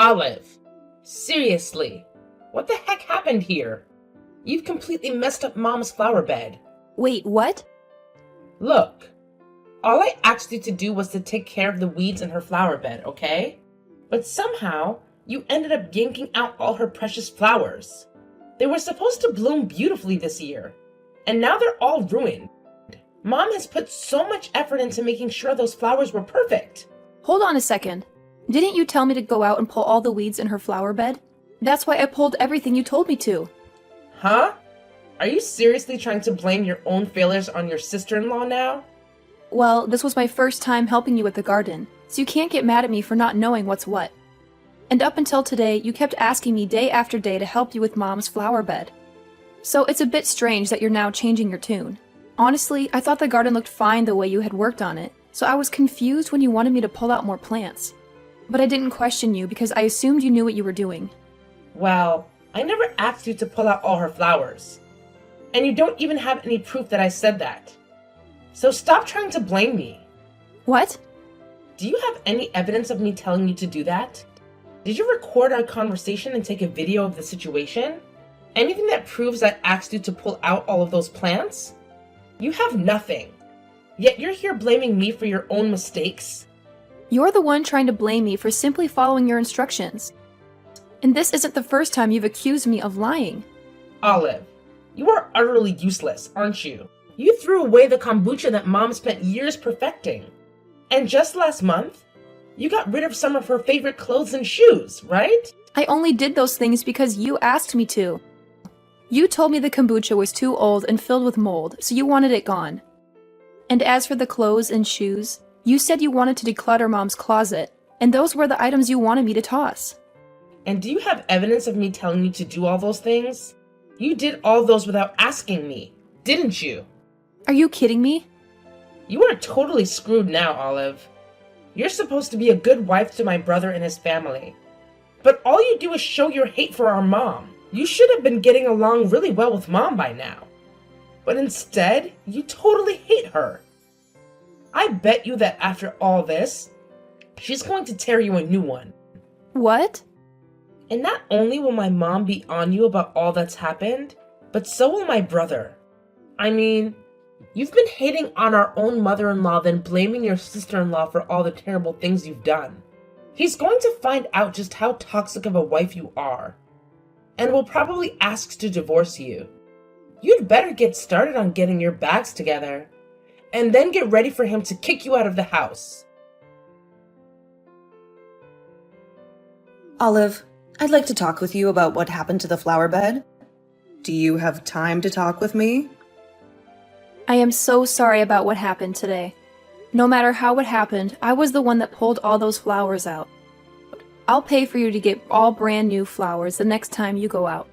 Olive, seriously, what the heck happened here? You've completely messed up Mom's flower bed. Wait, what? Look, all I asked you to do was to take care of the weeds in her flower bed, okay? But somehow, you ended up yanking out all her precious flowers. They were supposed to bloom beautifully this year, and now they're all ruined. Mom has put so much effort into making sure those flowers were perfect. Hold on a second. Didn't you tell me to go out and pull all the weeds in her flower bed? That's why I pulled everything you told me to. Huh? Are you seriously trying to blame your own failures on your sister-in-law now? Well, this was my first time helping you with the garden, so you can't get mad at me for not knowing what's what. And up until today, you kept asking me day after day to help you with Mom's flower bed. So it's a bit strange that you're now changing your tune. Honestly, I thought the garden looked fine the way you had worked on it, so I was confused when you wanted me to pull out more plants. But I didn't question you because I assumed you knew what you were doing. Well, I never asked you to pull out all her flowers. And you don't even have any proof that I said that. So stop trying to blame me. What? Do you have any evidence of me telling you to do that? Did you record our conversation and take a video of the situation? Anything that proves I asked you to pull out all of those plants? You have nothing. Yet you're here blaming me for your own mistakes. You're the one trying to blame me for simply following your instructions. And this isn't the first time you've accused me of lying. Olive, you are utterly useless, aren't you? You threw away the kombucha that Mom spent years perfecting. And just last month, you got rid of some of her favorite clothes and shoes, right? I only did those things because you asked me to. You told me the kombucha was too old and filled with mold, so you wanted it gone. And as for the clothes and shoes, you said you wanted to declutter Mom's closet, and those were the items you wanted me to toss. And do you have evidence of me telling you to do all those things? You did all those without asking me, didn't you? Are you kidding me? You are totally screwed now, Olive. You're supposed to be a good wife to my brother and his family. But all you do is show your hate for our mom. You should have been getting along really well with Mom by now. But instead, you totally hate her. I bet you that after all this, she's going to tear you a new one. What? And not only will my mom be on you about all that's happened, but so will my brother. I mean, you've been hating on our own mother-in-law, then blaming your sister-in-law for all the terrible things you've done. He's going to find out just how toxic of a wife you are, and will probably ask to divorce you. You'd better get started on getting your bags together, and then get ready for him to kick you out of the house. Olive, I'd like to talk with you about what happened to the flower bed. Do you have time to talk with me? I am so sorry about what happened today. No matter how it happened, I was the one that pulled all those flowers out. I'll pay for you to get all brand new flowers the next time you go out.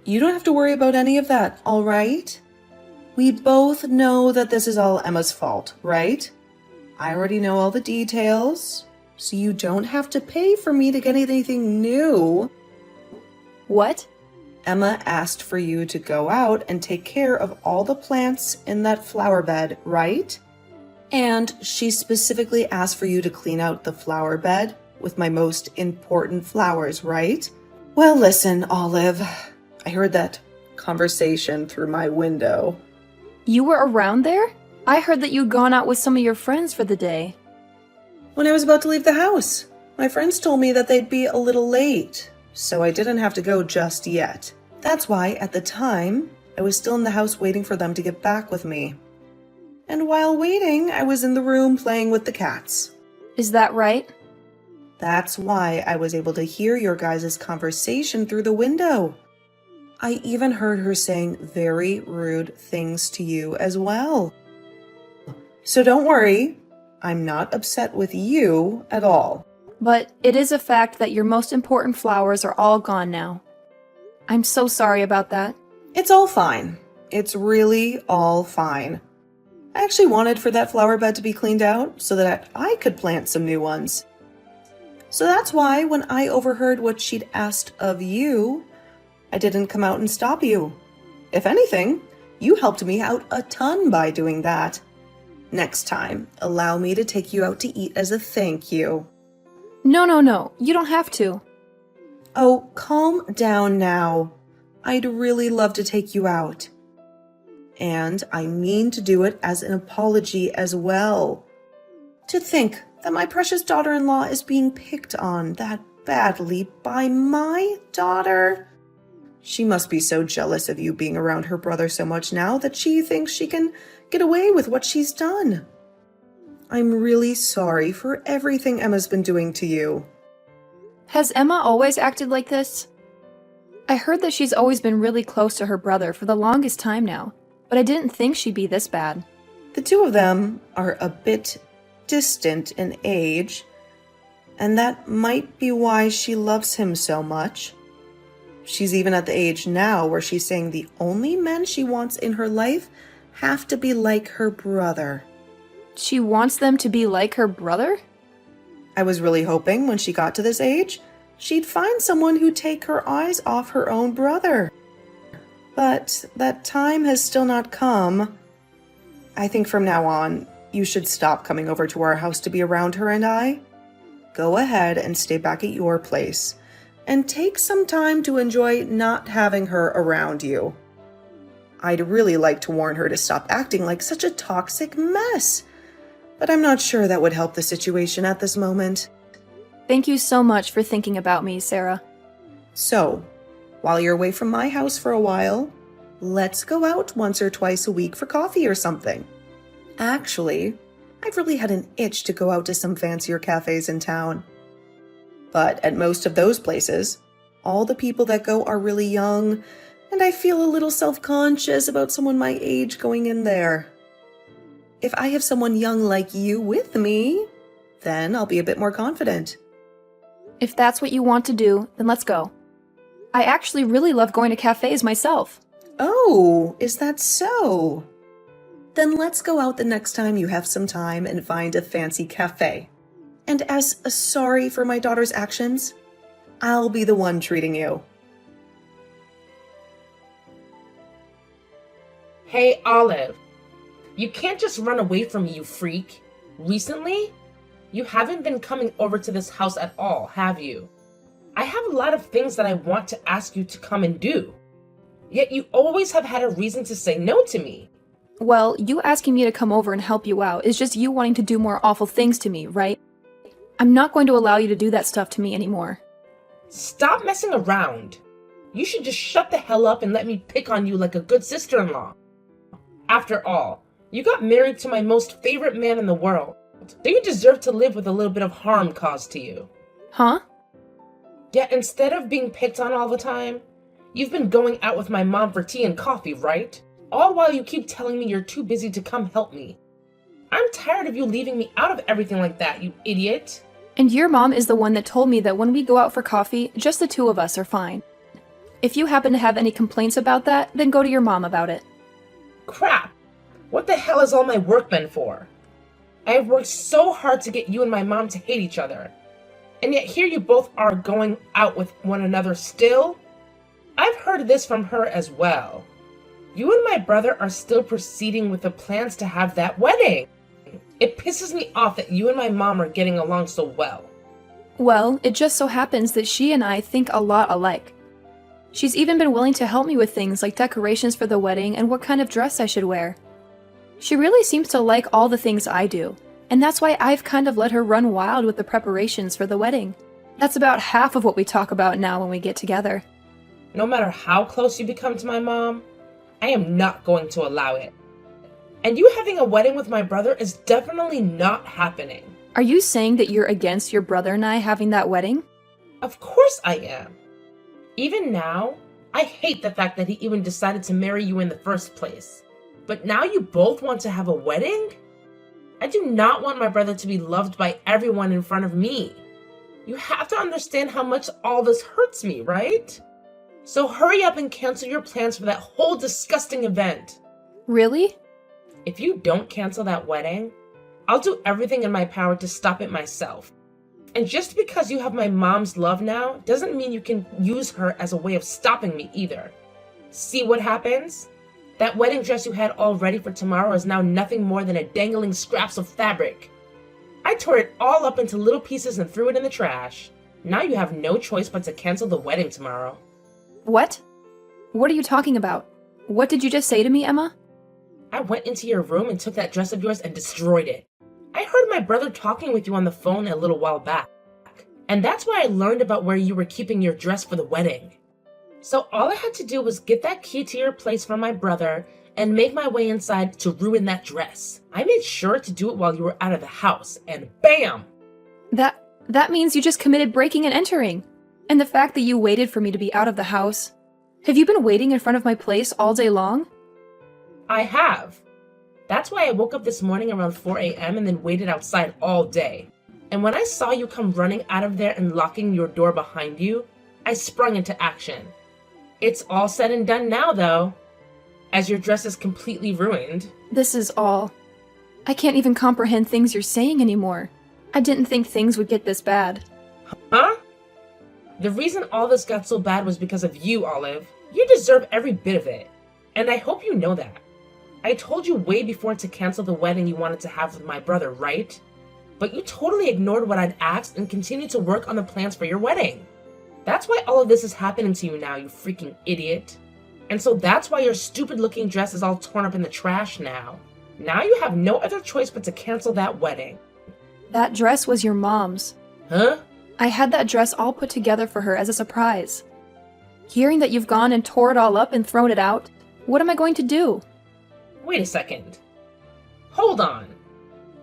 You don't have to worry about any of that, all right? We both know that this is all Emma's fault, right? I already know all the details, so you don't have to pay for me to get anything new. What? Emma asked for you to go out and take care of all the plants in that flower bed, right? And she specifically asked for you to clean out the flower bed with my most important flowers, right? Well, listen, Olive, I heard that conversation through my window. You were around there? I heard that you'd gone out with some of your friends for the day. When I was about to leave the house, my friends told me that they'd be a little late, so I didn't have to go just yet. That's why, at the time, I was still in the house waiting for them to get back with me. And while waiting, I was in the room playing with the cats. Is that right? That's why I was able to hear your guys' conversation through the window. I even heard her saying very rude things to you as well. So don't worry, I'm not upset with you at all. But it is a fact that your most important flowers are all gone now. I'm so sorry about that. It's all fine. It's really all fine. I actually wanted for that flower bed to be cleaned out so that I could plant some new ones. So that's why when I overheard what she'd asked of you, I didn't come out and stop you. If anything, you helped me out a ton by doing that. Next time, allow me to take you out to eat as a thank you. No, you don't have to. Oh, calm down now. I'd really love to take you out. And I mean to do it as an apology as well. To think that my precious daughter-in-law is being picked on that badly by my daughter. She must be so jealous of you being around her brother so much now that she thinks she can get away with what she's done. I'm really sorry for everything Emma's been doing to you. Has Emma always acted like this? I heard that she's always been really close to her brother for the longest time now, but I didn't think she'd be this bad. The two of them are a bit distant in age, and that might be why she loves him so much. She's even at the age now where she's saying the only men she wants in her life have to be like her brother. She wants them to be like her brother? I was really hoping when she got to this age, she'd find someone who'd take her eyes off her own brother. But that time has still not come. I think from now on, you should stop coming over to our house to be around her and I. Go ahead and stay back at your place, and take some time to enjoy not having her around you. I'd really like to warn her to stop acting like such a toxic mess, but I'm not sure that would help the situation at this moment. Thank you so much for thinking about me, Sarah. So, while you're away from my house for a while, let's go out once or twice a week for coffee or something. Actually, I've really had an itch to go out to some fancier cafes in town. But at most of those places, all the people that go are really young, and I feel a little self-conscious about someone my age going in there. If I have someone young like you with me, then I'll be a bit more confident. If that's what you want to do, then let's go. I actually really love going to cafes myself. Oh, is that so? Then let's go out the next time you have some time and find a fancy cafe. And as a sorry for my daughter's actions, I'll be the one treating you. Hey, Olive. You can't just run away from me, you freak. Recently, you haven't been coming over to this house at all, have you? I have a lot of things that I want to ask you to come and do. Yet you always have had a reason to say no to me. Well, you asking me to come over and help you out is just you wanting to do more awful things to me, right? I'm not going to allow you to do that stuff to me anymore. Stop messing around. You should just shut the hell up and let me pick on you like a good sister-in-law. After all, you got married to my most favorite man in the world, so you deserve to live with a little bit of harm caused to you. Huh? Yet instead of being picked on all the time, you've been going out with my mom for tea and coffee, right? All while you keep telling me you're too busy to come help me. I'm tired of you leaving me out of everything like that, you idiot. And your mom is the one that told me that when we go out for coffee, just the two of us are fine. If you happen to have any complaints about that, then go to your mom about it. Crap! What the hell is all my work been for? I have worked so hard to get you and my mom to hate each other. And yet here you both are going out with one another still? I've heard this from her as well. You and my brother are still proceeding with the plans to have that wedding. It pisses me off that you and my mom are getting along so well. Well, it just so happens that she and I think a lot alike. She's even been willing to help me with things like decorations for the wedding and what kind of dress I should wear. She really seems to like all the things I do, and that's why I've kind of let her run wild with the preparations for the wedding. That's about half of what we talk about now when we get together. No matter how close you become to my mom, I am not going to allow it. And you having a wedding with my brother is definitely not happening. Are you saying that you're against your brother and I having that wedding? Of course I am. Even now, I hate the fact that he even decided to marry you in the first place. But now you both want to have a wedding? I do not want my brother to be loved by everyone in front of me. You have to understand how much all this hurts me, right? So hurry up and cancel your plans for that whole disgusting event. Really? If you don't cancel that wedding, I'll do everything in my power to stop it myself. And just because you have my mom's love now doesn't mean you can use her as a way of stopping me either. See what happens? That wedding dress you had all ready for tomorrow is now nothing more than a dangling scraps of fabric. I tore it all up into little pieces and threw it in the trash. Now you have no choice but to cancel the wedding tomorrow. What? What are you talking about? What did you just say to me, Emma? I went into your room and took that dress of yours and destroyed it. I heard my brother talking with you on the phone a little while back, and that's why I learned about where you were keeping your dress for the wedding. So all I had to do was get that key to your place from my brother and make my way inside to ruin that dress. I made sure to do it while you were out of the house, and BAM! That means you just committed breaking and entering. And the fact that you waited for me to be out of the house. Have you been waiting in front of my place all day long? I have. That's why I woke up this morning around 4 a.m. and then waited outside all day. And when I saw you come running out of there and locking your door behind you, I sprung into action. It's all said and done now, though, as your dress is completely ruined. This is all. I can't even comprehend things you're saying anymore. I didn't think things would get this bad. Huh? The reason all this got so bad was because of you, Olive. You deserve every bit of it. And I hope you know that. I told you way before to cancel the wedding you wanted to have with my brother, right? But you totally ignored what I'd asked and continued to work on the plans for your wedding. That's why all of this is happening to you now, you freaking idiot. And so that's why your stupid-looking dress is all torn up in the trash now. Now you have no other choice but to cancel that wedding. That dress was your mom's. Huh? I had that dress all put together for her as a surprise. Hearing that you've gone and tore it all up and thrown it out, what am I going to do? Wait a second. Hold on.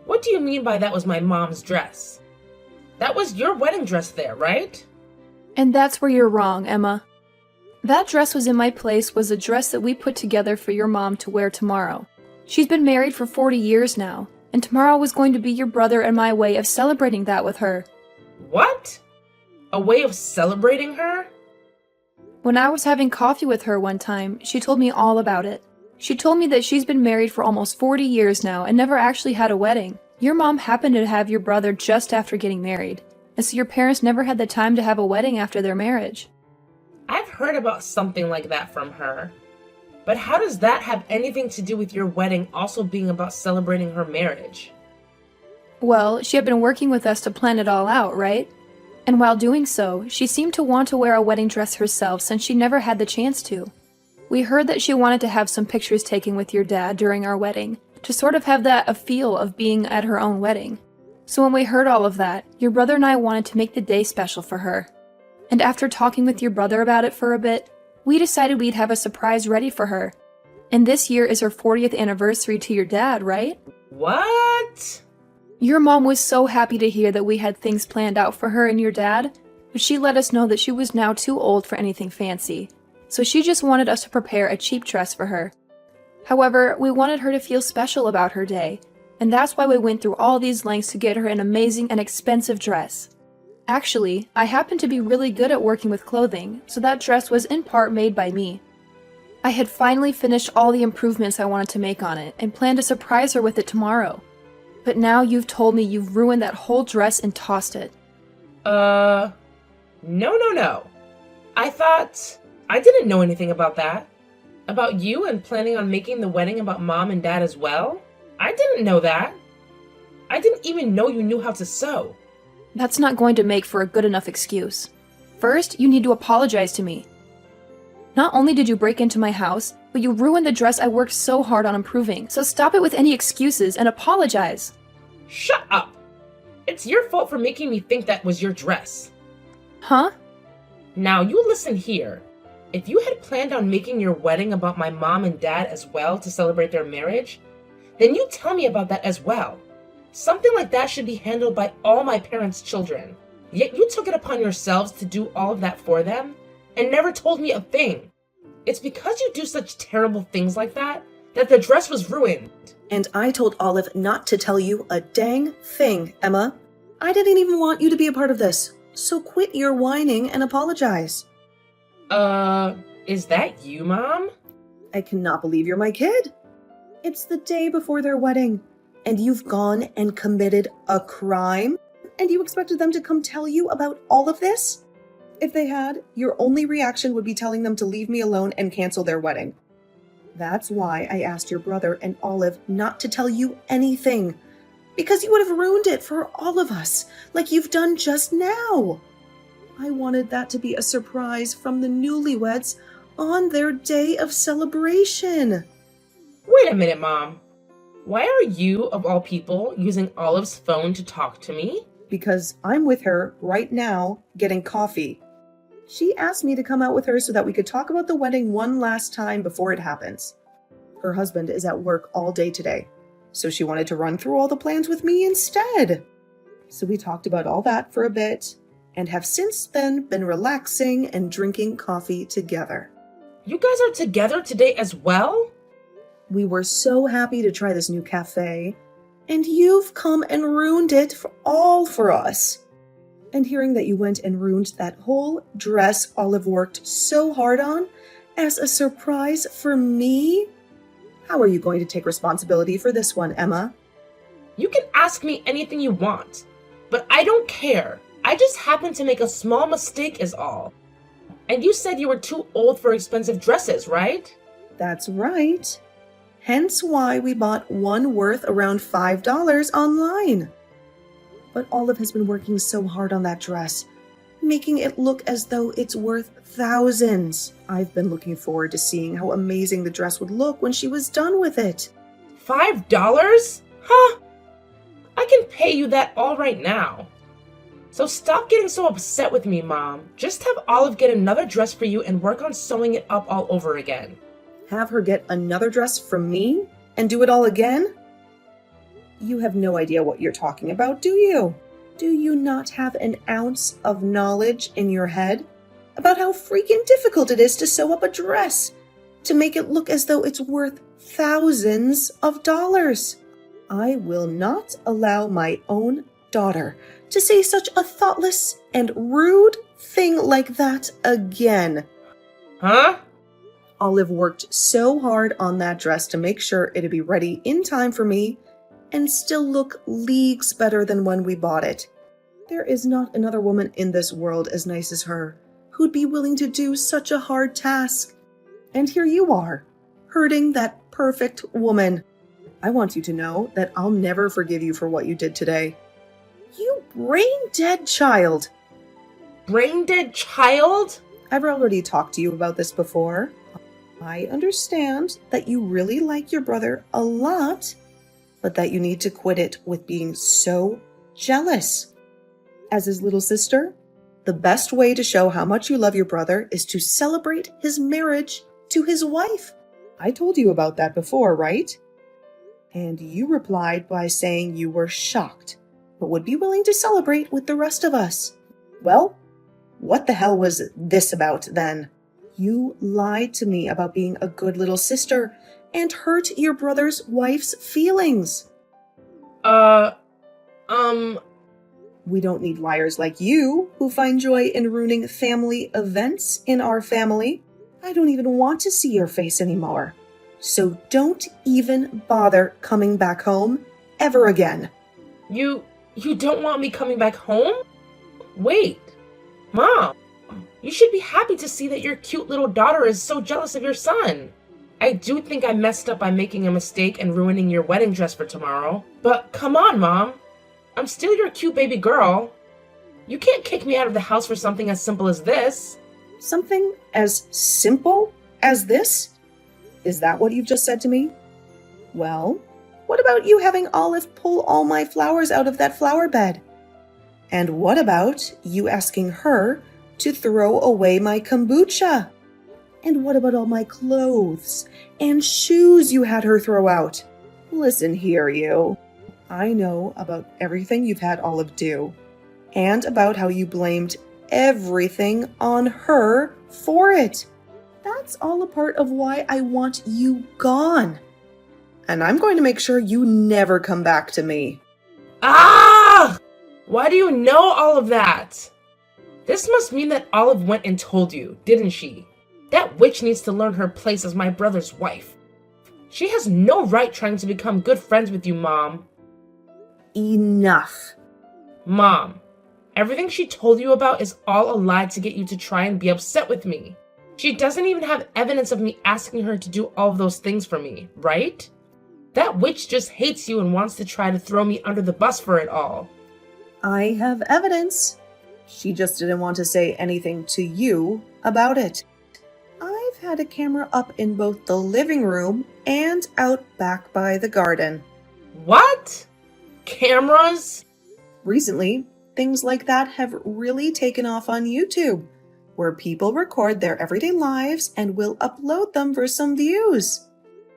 What do you mean by that was my mom's dress? That was your wedding dress there, right? And that's where you're wrong, Emma. That dress was in my place was a dress that we put together for your mom to wear tomorrow. She's been married for 40 years now, and tomorrow was going to be your brother and my way of celebrating that with her. What? A way of celebrating her? When I was having coffee with her one time, she told me all about it. She told me that she's been married for almost 40 years now and never actually had a wedding. Your mom happened to have your brother just after getting married, and so your parents never had the time to have a wedding after their marriage. I've heard about something like that from her. But how does that have anything to do with your wedding also being about celebrating her marriage? Well, she had been working with us to plan it all out, right? And while doing so, she seemed to want to wear a wedding dress herself since she never had the chance to. We heard that she wanted to have some pictures taken with your dad during our wedding, to sort of have that a feel of being at her own wedding. So when we heard all of that, your brother and I wanted to make the day special for her. And after talking with your brother about it for a bit, we decided we'd have a surprise ready for her. And this year is her 40th anniversary to your dad, right? What? Your mom was so happy to hear that we had things planned out for her and your dad, but she let us know that she was now too old for anything fancy. So she just wanted us to prepare a cheap dress for her. However, we wanted her to feel special about her day, and that's why we went through all these lengths to get her an amazing and expensive dress. Actually, I happen to be really good at working with clothing, so that dress was in part made by me. I had finally finished all the improvements I wanted to make on it and planned to surprise her with it tomorrow. But now you've told me you've ruined that whole dress and tossed it. No. I didn't know anything about that. About you and planning on making the wedding about mom and dad as well? I didn't know that. I didn't even know you knew how to sew. That's not going to make for a good enough excuse. First, you need to apologize to me. Not only did you break into my house, but you ruined the dress I worked so hard on improving, so stop it with any excuses and apologize. Shut up! It's your fault for making me think that was your dress. Huh? Now you listen here. If you had planned on making your wedding about my mom and dad as well to celebrate their marriage, then you tell me about that as well. Something like that should be handled by all my parents' children. Yet you took it upon yourselves to do all of that for them and never told me a thing. It's because you do such terrible things like that the dress was ruined. And I told Olive not to tell you a dang thing, Emma. I didn't even want you to be a part of this. So quit your whining and apologize. Is that you, Mom? I cannot believe you're my kid. It's the day before their wedding, and you've gone and committed a crime, and you expected them to come tell you about all of this? If they had, your only reaction would be telling them to leave me alone and cancel their wedding. That's why I asked your brother and Olive not to tell you anything, because you would have ruined it for all of us, like you've done just now. I wanted that to be a surprise from the newlyweds on their day of celebration. Wait a minute, Mom. Why are you, of all people, using Olive's phone to talk to me? Because I'm with her right now getting coffee. She asked me to come out with her so that we could talk about the wedding one last time before it happens. Her husband is at work all day today, so she wanted to run through all the plans with me instead. So we talked about all that for a bit and have since then been relaxing and drinking coffee together. You guys are together today as well? We were so happy to try this new cafe, and you've come and ruined it all for us. And hearing that you went and ruined that whole dress Olive worked so hard on as a surprise for me? How are you going to take responsibility for this one, Emma? You can ask me anything you want, but I don't care. I just happened to make a small mistake is all. And you said you were too old for expensive dresses, right? That's right. Hence why we bought one worth around $5 online. But Olive has been working so hard on that dress, making it look as though it's worth thousands. I've been looking forward to seeing how amazing the dress would look when she was done with it. $5? Huh? I can pay you that all right now. So stop getting so upset with me, Mom. Just have Olive get another dress for you and work on sewing it up all over again. Have her get another dress from me and do it all again? You have no idea what you're talking about, do you? Do you not have an ounce of knowledge in your head about how freaking difficult it is to sew up a dress, to make it look as though it's worth thousands of dollars? I will not allow my own daughter to say such a thoughtless and rude thing like that again. Huh? Olive worked so hard on that dress to make sure it'd be ready in time for me and still look leagues better than when we bought it. There is not another woman in this world as nice as her who'd be willing to do such a hard task. And here you are, hurting that perfect woman. I want you to know that I'll never forgive you for what you did today. You brain-dead child. Brain-dead child? I've already talked to you about this before. I understand that you really like your brother a lot, but that you need to quit it with being so jealous. As his little sister, the best way to show how much you love your brother is to celebrate his marriage to his wife. I told you about that before, right? And you replied by saying you were shocked, but would be willing to celebrate with the rest of us. Well, what the hell was this about then? You lied to me about being a good little sister and hurt your brother's wife's feelings. We don't need liars like you who find joy in ruining family events in our family. I don't even want to see your face anymore. So don't even bother coming back home ever again. You don't want me coming back home? Wait, Mom, you should be happy to see that your cute little daughter is so jealous of your son. I do think I messed up by making a mistake and ruining your wedding dress for tomorrow. But come on, Mom. I'm still your cute baby girl. You can't kick me out of the house for something as simple as this. Something as simple as this? Is that what you've just said to me? Well, what about you having Olive pull all my flowers out of that flower bed? And what about you asking her to throw away my kombucha? And what about all my clothes and shoes you had her throw out? Listen here, you. I know about everything you've had Olive do, and about how you blamed everything on her for it. That's all a part of why I want you gone. And I'm going to make sure you never come back to me. Ah! Why do you know all of that? This must mean that Olive went and told you, didn't she? That witch needs to learn her place as my brother's wife. She has no right trying to become good friends with you, Mom. Enough. Mom, everything she told you about is all a lie to get you to try and be upset with me. She doesn't even have evidence of me asking her to do all of those things for me, right? That witch just hates you and wants to try to throw me under the bus for it all. I have evidence. She just didn't want to say anything to you about it. I've had a camera up in both the living room and out back by the garden. What? Cameras? Recently, things like that have really taken off on YouTube, where people record their everyday lives and will upload them for some views.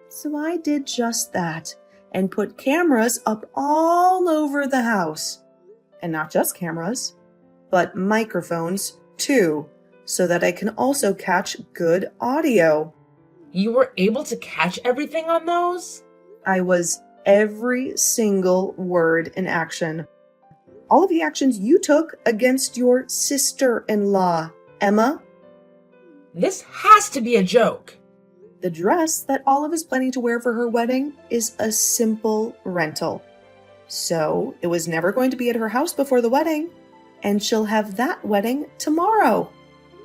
So I did just that and put cameras up all over the house. And not just cameras, but microphones too, so that I can also catch good audio. You were able to catch everything on those? I was every single word in action. All of the actions you took against your sister-in-law, Emma. This has to be a joke. The dress that Olive is planning to wear for her wedding is a simple rental. So it was never going to be at her house before the wedding, and she'll have that wedding tomorrow.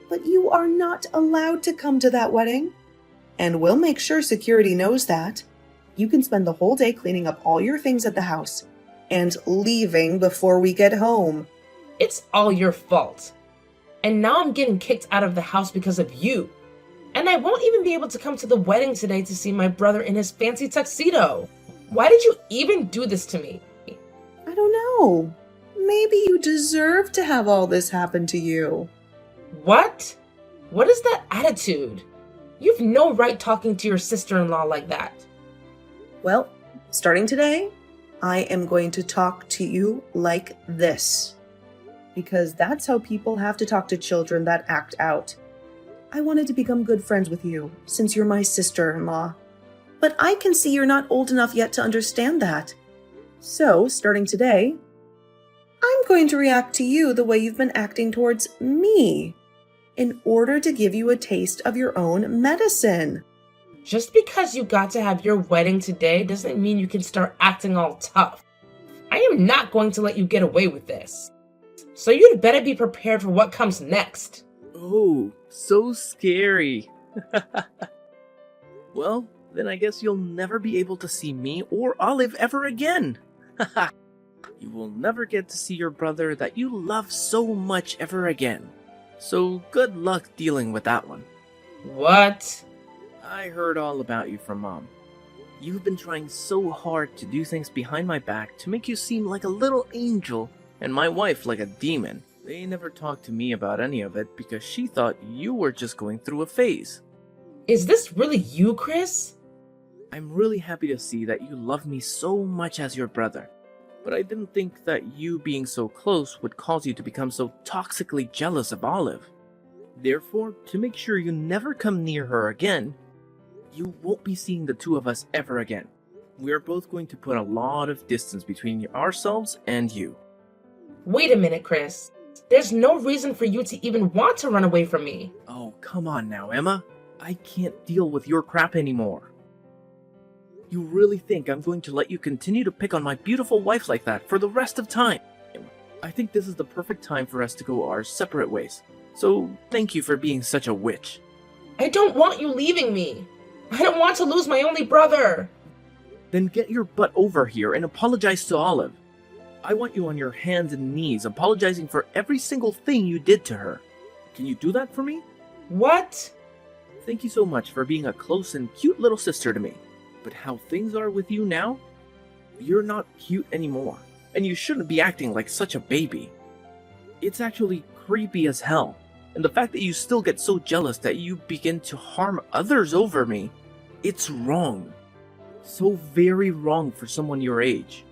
But you are not allowed to come to that wedding. And we'll make sure security knows that. You can spend the whole day cleaning up all your things at the house and leaving before we get home. It's all your fault. And now I'm getting kicked out of the house because of you. And I won't even be able to come to the wedding today to see my brother in his fancy tuxedo. Why did you even do this to me? I don't know. Maybe you deserve to have all this happen to you. What? What is that attitude? You've no right talking to your sister-in-law like that. Well, starting today, I am going to talk to you like this. Because that's how people have to talk to children that act out. I wanted to become good friends with you, since you're my sister-in-law. But I can see you're not old enough yet to understand that. So, starting today, I'm going to react to you the way you've been acting towards me, in order to give you a taste of your own medicine. Just because you got to have your wedding today doesn't mean you can start acting all tough. I am not going to let you get away with this. So you'd better be prepared for what comes next. Oh, so scary. Well, then I guess you'll never be able to see me or Olive ever again. You will never get to see your brother that you love so much ever again. So good luck dealing with that one. What? I heard all about you from Mom. You've been trying so hard to do things behind my back to make you seem like a little angel and my wife like a demon. They never talked to me about any of it because she thought you were just going through a phase. Is this really you, Chris? I'm really happy to see that you love me so much as your brother, but I didn't think that you being so close would cause you to become so toxically jealous of Olive. Therefore, to make sure you never come near her again, you won't be seeing the two of us ever again. We are both going to put a lot of distance between ourselves and you. Wait a minute, Chris. There's no reason for you to even want to run away from me. Oh, come on now, Emma. I can't deal with your crap anymore. You really think I'm going to let you continue to pick on my beautiful wife like that for the rest of time? I think this is the perfect time for us to go our separate ways. So, thank you for being such a witch. I don't want you leaving me. I don't want to lose my only brother. Then get your butt over here and apologize to Olive. I want you on your hands and knees apologizing for every single thing you did to her. Can you do that for me? What? Thank you so much for being a close and cute little sister to me. But how things are with you now? You're not cute anymore, and you shouldn't be acting like such a baby. It's actually creepy as hell, and the fact that you still get so jealous that you begin to harm others over me, it's wrong. So very wrong for someone your age.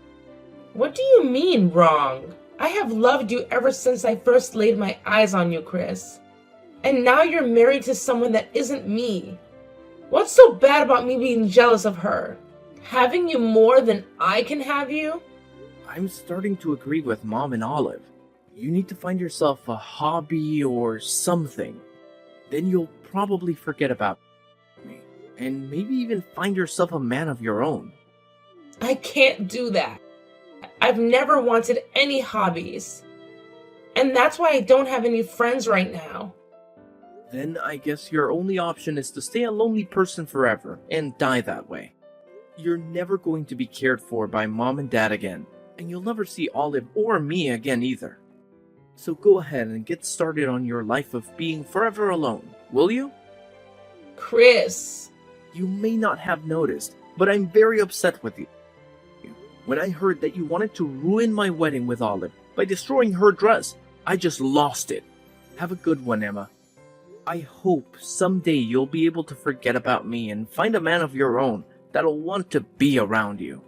What do you mean, wrong? I have loved you ever since I first laid my eyes on you, Chris. And now you're married to someone that isn't me. What's so bad about me being jealous of her? Having you more than I can have you? I'm starting to agree with Mom and Olive. You need to find yourself a hobby or something. Then you'll probably forget about me. And maybe even find yourself a man of your own. I can't do that. I've never wanted any hobbies. And that's why I don't have any friends right now. Then I guess your only option is to stay a lonely person forever and die that way. You're never going to be cared for by Mom and Dad again, and you'll never see Olive or me again either. So go ahead and get started on your life of being forever alone, will you? Chris! You may not have noticed, but I'm very upset with you. When I heard that you wanted to ruin my wedding with Olive by destroying her dress, I just lost it. Have a good one, Emma. I hope someday you'll be able to forget about me and find a man of your own that'll want to be around you.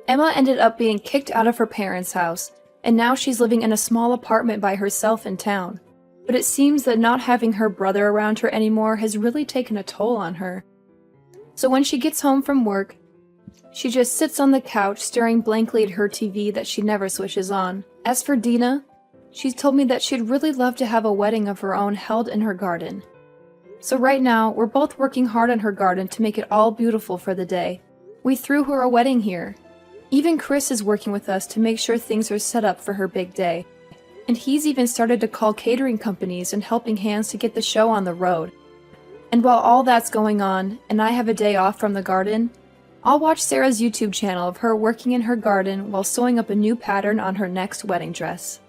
Emma ended up being kicked out of her parents' house, and now she's living in a small apartment by herself in town. But it seems that not having her brother around her anymore has really taken a toll on her. So when she gets home from work, she just sits on the couch staring blankly at her TV that she never switches on. As for Dina, she's told me that she'd really love to have a wedding of her own held in her garden. So right now, we're both working hard on her garden to make it all beautiful for the day. We threw her a wedding here. Even Chris is working with us to make sure things are set up for her big day. And he's even started to call catering companies and helping hands to get the show on the road. And while all that's going on, and I have a day off from the garden, I'll watch Sarah's YouTube channel of her working in her garden while sewing up a new pattern on her next wedding dress.